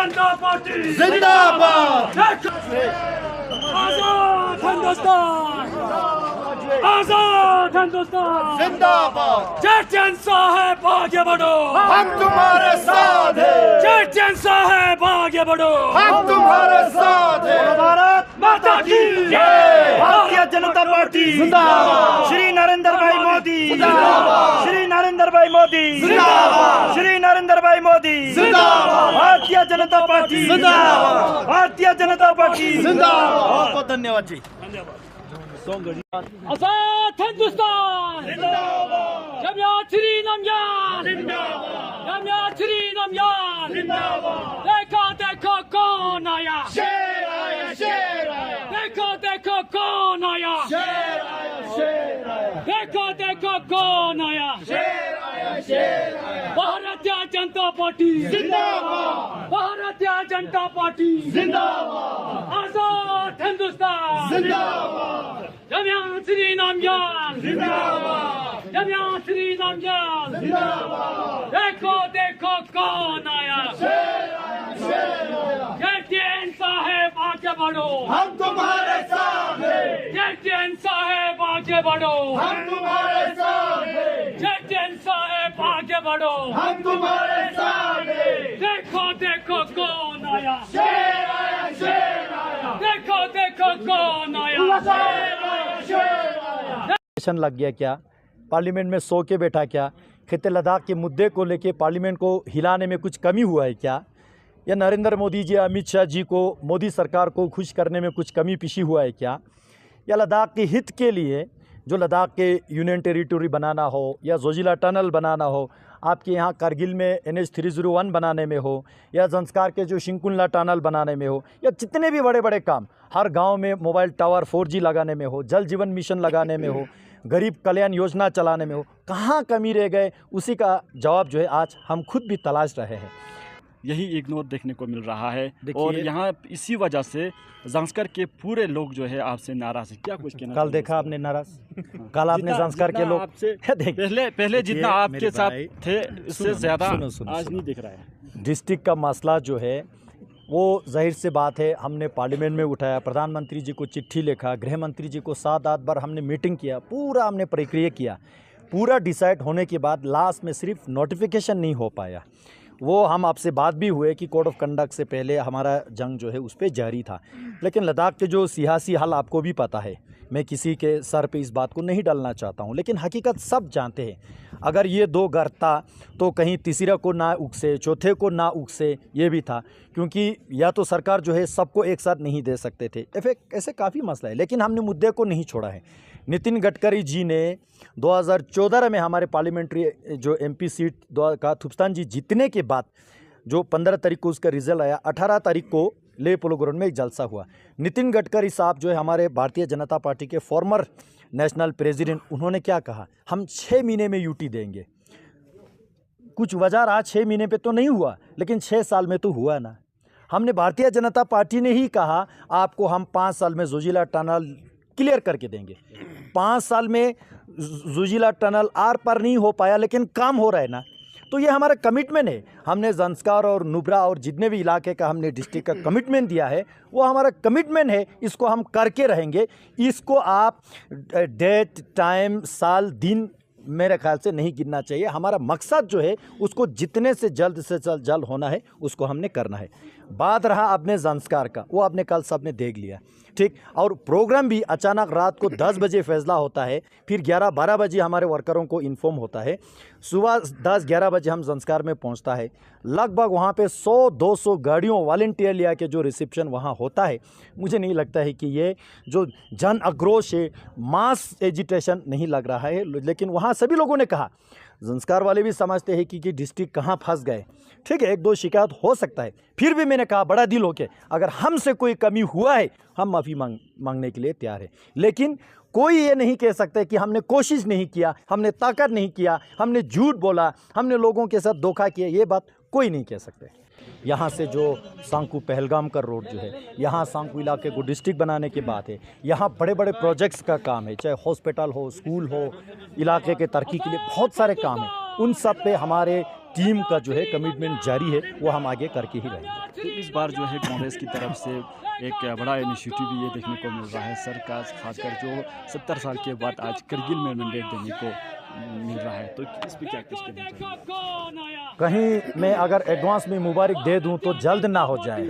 जनता party जिंदाबाद। आजाद हिंदुस्तान, आजाद हिंदुस्तान जिंदाबाद। चेतन साहब आगे बढ़ो, हम तुम्हारे साथ हैं। चेतन साहब आगे बढ़ो, हम तुम्हारे साथ हैं। भारत माता की जय। भारतीय जनता पार्टी जिंदाबाद। श्री नरेंद्र भाई मोदी जिंदाबाद। श्री नरेंद्र भाई मोदी जिंदाबाद। श्री नरेंद्र भाई मोदी जिंदाबाद। भारतीय जनता पार्टी जिंदाबाद। भारतीय जनता पार्टी जिंदाबाद। बहुत बहुत धन्यवाद जी। आजाद हिंदुस्तान जमियात श्री नमजान, जमियात श्री नमजान, देखो देखो कौन आया, शेर आया, शेर आया, देखो देखो कौन आया, शेर आया, शेर आया, देखो देखो कौन आया, शेर आया, शेर आया। भारतीय जनता पार्टी जिंदाबाद। भारतीय जनता पार्टी जिंदाबाद। आजाद हिंदुस्तान जिंदाबाद। जमियात श्री नमजान, जिंदाबाद। जमियात श्री नमजान, जिंदाबाद। देखो देखो कौन आया, शेर आया, शेर आया। चेतन साहब आगे बढ़ो, हम तुम्हारे साथ हैं। चेतन साहब आगे बढ़ो, हम तुम्हारे साथ हैं। चेतन साहब आगे बढ़ो, हम तुम्हारे साथ हैं। देखो देखो कौन आया, शेर आया, शेर आया, देखो देखो कौन आया, शेर आया, शेर आया। सेशन लग गया क्या? पार्लियामेंट में सो के बैठा क्या? खिते लद्दाख के मुद्दे को लेके पार्लियामेंट को हिलाने में कुछ कमी हुआ है क्या? या नरेंद्र मोदी जी, अमित शाह जी को, मोदी सरकार को खुश करने में कुछ कमी पीछी हुआ है क्या? या लद्दाख के हित के लिए जो लद्दाख के यूनियन टेरिटरी बनाना हो या जोजिला टनल बनाना हो, आपके यहाँ कारगिल में NH 301 बनाने में हो, या जंस्कार के जो शिंकुला टनल बनाने में हो, या जितने भी बड़े बड़े काम, हर गांव में मोबाइल टावर 4G लगाने में हो, जल जीवन मिशन लगाने में हो, गरीब कल्याण योजना चलाने में हो, कहाँ कमी रह गए, उसी का जवाब जो है आज हम खुद भी तलाश रहे हैं। यही इग्नोर देखने को मिल रहा है और यहाँ इसी वजह से जंस्कर के पूरे लोग जो है आपसे नाराज है। क्या कुछ कहना? कल देखा आपने नाराज, कल आपने संस्कार के लोग आपसे पहले जितना आपके साथ थे इससे ज्यादा आज नहीं दिख रहा है। डिस्ट्रिक्ट का मसला जो है वो जाहिर से बात है, हमने पार्लियामेंट में उठाया, प्रधानमंत्री जी को चिट्ठी लिखा, गृह मंत्री जी को 7-8 बार हमने मीटिंग किया, पूरा हमने प्रक्रिया किया, पूरा डिसाइड होने के बाद लास्ट में सिर्फ नोटिफिकेशन नहीं हो पाया। वो हम आपसे बात भी हुए कि कोड ऑफ कंडक्ट से पहले हमारा जंग जो है उस पर जारी था, लेकिन लद्दाख के जो सियासी हाल आपको भी पता है, मैं किसी के सर पे इस बात को नहीं डालना चाहता हूँ, लेकिन हकीकत सब जानते हैं। अगर ये दो गरता तो कहीं तीसरा को ना उकसे, चौथे को ना उकसे, ये भी था, क्योंकि या तो सरकार जो है सबको एक साथ नहीं दे सकते थे। ऐसे काफ़ी मसला है, लेकिन हमने मुद्दे को नहीं छोड़ा है। नितिन गडकरी जी ने 2014 में हमारे पार्लियामेंट्री जो MP सीट का थुप्स्तान जी जीतने के बाद जो 15 तारीख को उसका रिजल्ट आया, 18 तारीख को ले पोलो ग्राउंड में एक जलसा हुआ। नितिन गडकरी साहब जो है हमारे भारतीय जनता पार्टी के फॉर्मर नेशनल प्रेसिडेंट, उन्होंने क्या कहा, हम 6 महीने में यूटी देंगे। कुछ वजह रहा, 6 महीने पे तो नहीं हुआ, लेकिन 6 साल में तो हुआ ना। हमने भारतीय जनता पार्टी ने ही कहा आपको हम 5 साल में जोजिला टनल क्लियर करके देंगे। 5 साल में जोजिला टनल आर पार नहीं हो पाया, लेकिन काम हो रहा है ना, तो ये हमारा कमिटमेंट है। हमने जंस्कार और नुब्रा और जितने भी इलाके का हमने डिस्ट्रिक्ट का कमिटमेंट दिया है, वो हमारा कमिटमेंट है, इसको हम करके रहेंगे। इसको आप डेट, टाइम, साल, दिन मेरे ख्याल से नहीं गिनना चाहिए। हमारा मकसद जो है उसको जितने से जल्द होना है उसको हमने करना है। बात रहा अपने संस्कार का, वो आपने कल सबने देख लिया, ठीक। और प्रोग्राम भी अचानक रात को 10 बजे फैसला होता है, फिर 11-12 बजे हमारे वर्करों को इन्फॉर्म होता है, सुबह 10-11 बजे हम संस्कार में पहुंचता है। लगभग वहाँ पे 100-200 गाड़ियों वॉलंटियर लिया के जो रिसेप्शन वहाँ होता है, मुझे नहीं लगता है कि ये जो जन आक्रोश है, मास एजिटेशन नहीं लग रहा है। लेकिन वहाँ सभी लोगों ने कहा, संस्कार वाले भी समझते हैं कि डिस्ट्रिक्ट कहाँ फंस गए, ठीक है, 1-2 शिकायत हो सकता है। फिर भी मैंने कहा बड़ा दिल होके, अगर हमसे कोई कमी हुआ है हम माफ़ी मांगने के लिए तैयार है। लेकिन कोई ये नहीं कह सकता कि हमने कोशिश नहीं किया, हमने ताकत नहीं किया, हमने झूठ बोला, हमने लोगों के साथ धोखा किया, ये बात कोई नहीं कह सकते। यहाँ से जो सांकू पहलगाम का रोड जो है, यहाँ सांकू इलाके को डिस्ट्रिक्ट बनाने की बात है, यहाँ बड़े बड़े प्रोजेक्ट्स का काम है, चाहे हॉस्पिटल हो, स्कूल हो, इलाके के तरक्की के लिए बहुत सारे काम हैं। उन सब पे हमारे टीम का जो है कमिटमेंट जारी है, वो हम आगे करके ही रहेंगे। तो इस बार जो है कांग्रेस की तरफ से एक बड़ा इनिशिएटिव भी ये देखने को मिल रहा है, सरकार खासकर जो 70 साल के बाद आज करगिल में मैंडेट देने को मिल रहा है, तो इस पर क्या कुछ कहना चाहिए? कहीं मैं अगर एडवांस में मुबारक दे दूं तो जल्द ना हो जाए,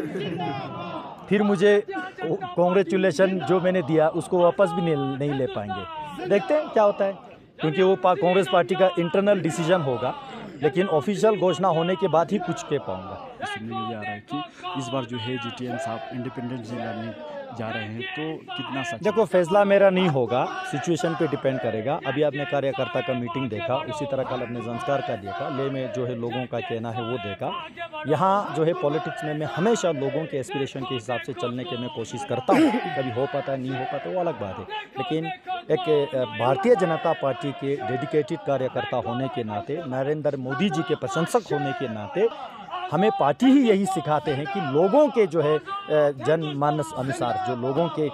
फिर मुझे कांग्रेचुलेशन जो मैंने दिया उसको वापस भी नहीं ले पाएंगे। देखते हैं क्या होता है, क्योंकि वो कांग्रेस पार्टी का इंटरनल डिसीजन होगा, लेकिन ऑफिशियल घोषणा होने के बाद ही कुछ कह पाऊंगा। सुनने में आ रहा है कि इस बार जो है जीटीएन साहब इंडिपेंडेंट लड़ने जा रहे हैं, तो कितना सच? देखो, फैसला मेरा नहीं होगा, सिचुएशन पे डिपेंड करेगा। अभी आपने कार्यकर्ता का मीटिंग देखा, उसी तरह कल अपने संस्कार का देखा, ले में जो है लोगों का कहना है वो देखा। यहाँ जो है पॉलिटिक्स में मैं हमेशा लोगों के एस्पिरेशन के हिसाब से चलने की मैं कोशिश करता हूँ। कभी हो पाता है, नहीं हो पाता, वो अलग बात है, लेकिन एक भारतीय जनता पार्टी के डेडिकेटेड कार्यकर्ता होने के नाते, नरेंद्र मोदी जी के प्रशंसक होने के नाते हमें पार्टी ही यही सिखाते हैं कि लोगों के जो है जनमानस अनुसार, जो लोगों के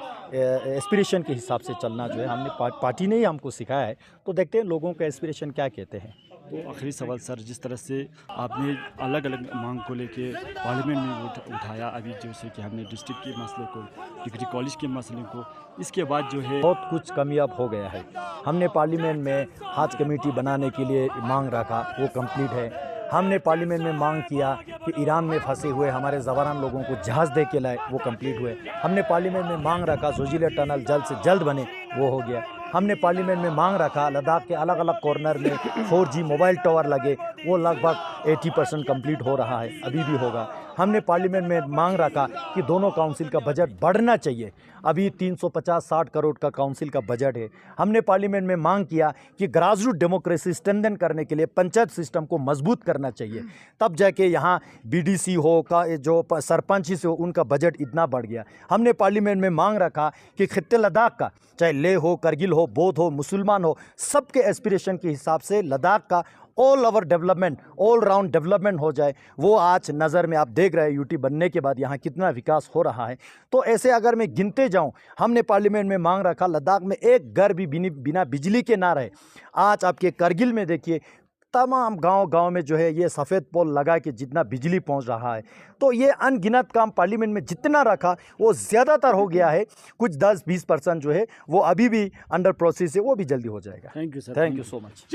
एस्पिरेशन के हिसाब से चलना जो है हमने पार्टी ने ही हमको सिखाया है। तो देखते हैं लोगों का एस्पिरेशन क्या कहते हैं। तो आखिरी सवाल सर, जिस तरह से आपने अलग अलग मांग को लेके पार्लियामेंट में उठाया, अभी जैसे कि हमने डिस्ट्रिक्ट के मसले को, डिग्री कॉलेज के मसले को, इसके बाद जो है बहुत कुछ कमी अब हो गया है। हमने पार्लियामेंट में हज कमेटी बनाने के लिए मांग रखा, वो कंप्लीट है। हमने पार्लियामेंट में मांग किया कि ईरान में फंसे हुए हमारे जवान लोगों को जहाज़ दे के लाए, वो कंप्लीट हुए। हमने पार्लियामेंट में मांग रखा जोजिला टनल जल्द से जल्द बने, वो हो गया। हमने पार्लियामेंट में मांग रखा लद्दाख के अलग अलग कॉर्नर में 4G मोबाइल टावर लगे, वो लगभग 80% कंप्लीट हो रहा है, अभी भी होगा। हमने पार्लियामेंट में मांग रखा कि दोनों काउंसिल का बजट बढ़ना चाहिए, अभी 350-60 करोड़ का काउंसिल का बजट है। हमने पार्लियामेंट में मांग किया कि ग्रासरूट डेमोक्रेसी स्ट्रेंथन करने के लिए पंचायत सिस्टम को मजबूत करना चाहिए, तब जाके यहाँ BDC हो का जो सरपंच से हो उनका बजट इतना बढ़ गया। हमने पार्लियामेंट में मांग रखा कि खित्ते लद्दाख का, चाहे लेह हो, करगिल हो, बौद्ध हो, मुसलमान हो, सबके एस्पिरेशन के हिसाब से लद्दाख का all over development, all round development हो जाए। वो आज नज़र में आप देख रहे हैं यूटी बनने के बाद यहाँ कितना विकास हो रहा है। तो ऐसे अगर मैं गिनते जाऊँ, हमने पार्लियामेंट में मांग रखा लद्दाख में एक घर भी बिना बिजली के ना रहे। आज आपके करगिल में देखिए तमाम गांव में जो है ये सफ़ेद पोल लगा के जितना बिजली पहुंच रहा है। तो ये अनगिनत काम पार्लियामेंट में जितना रखा वो ज़्यादातर हो गया है, कुछ 10-20% जो है वो अभी भी अंडर प्रोसेस है, वो भी जल्दी हो जाएगा। Thank you sir, thank you so much.